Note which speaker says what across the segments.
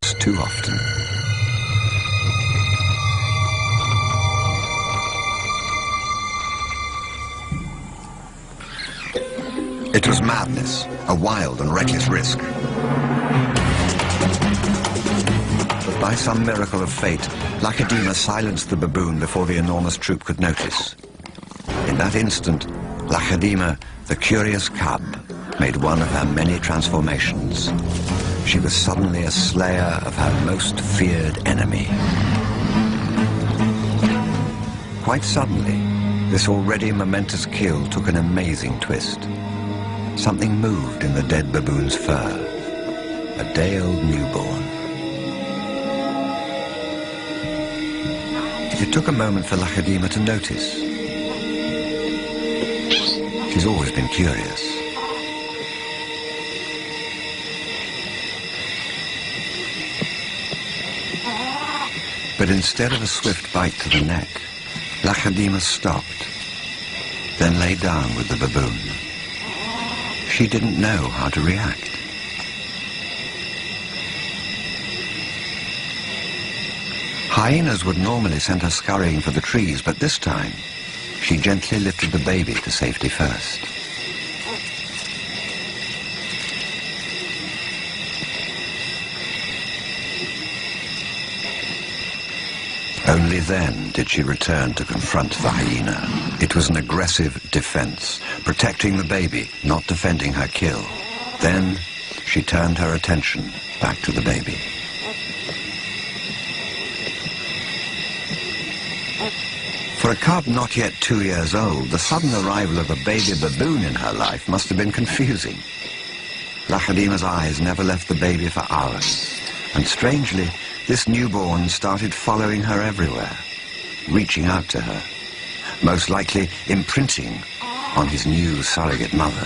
Speaker 1: perhaps too often. It was madness, a wild and reckless risk. But by some miracle of fate, Lacedaemon silenced the baboon before the enormous troop could notice. In that instant, Lacedaemon, the curious cub, made one of her many transformations. She was suddenly a slayer of her most feared enemy. Quite suddenly, this already momentous kill took an amazing twist. Something moved in the dead baboon's fur. A day-old newborn. It took a moment for Lacedaemon to notice. She's always been curious. But instead of a swift bite to the neck, Lacedaemon stopped, then lay down with the baboon. She didn't know how to react. Hyenas would normally send her scurrying for the trees, but this time, she gently lifted the baby to safety first. Only then did she return to confront the hyena. It was an aggressive defense, protecting the baby, not defending her kill. Then she turned her attention back to the baby. For a cub not yet 2 years old, the sudden arrival of a baby baboon in her life must have been confusing. Lacedaemon's eyes never left the baby for hours, and strangely, this newborn started following her everywhere, reaching out to her, most likely imprinting on his new surrogate mother.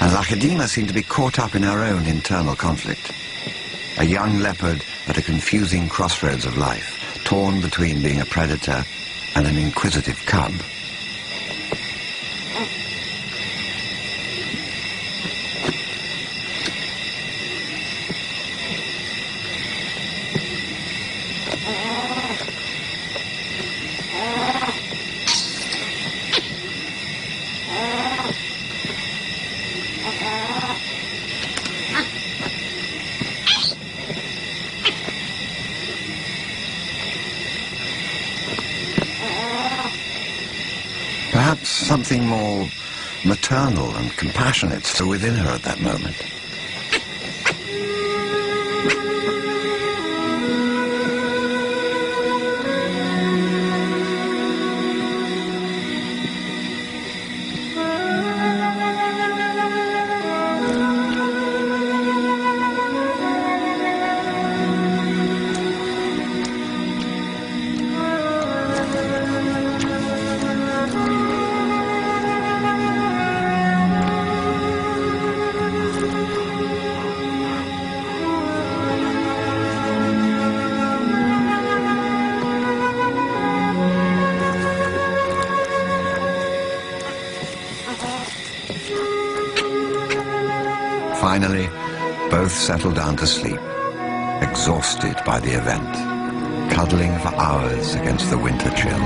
Speaker 1: And Lacedaemon seemed to be caught up in her own internal conflict. A young leopard at a confusing crossroads of life, torn between being a predator and an inquisitive cub. Perhaps something more maternal and compassionate still within her at that moment. Finally, both settled down to sleep, exhausted by the event, cuddling for hours against the winter chill.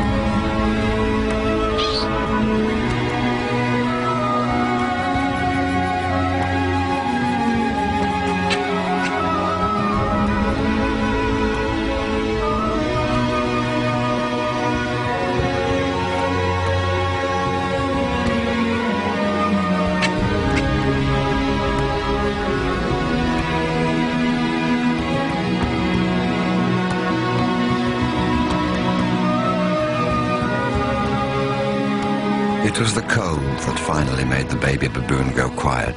Speaker 1: It was the cold that finally made the baby baboon go quiet.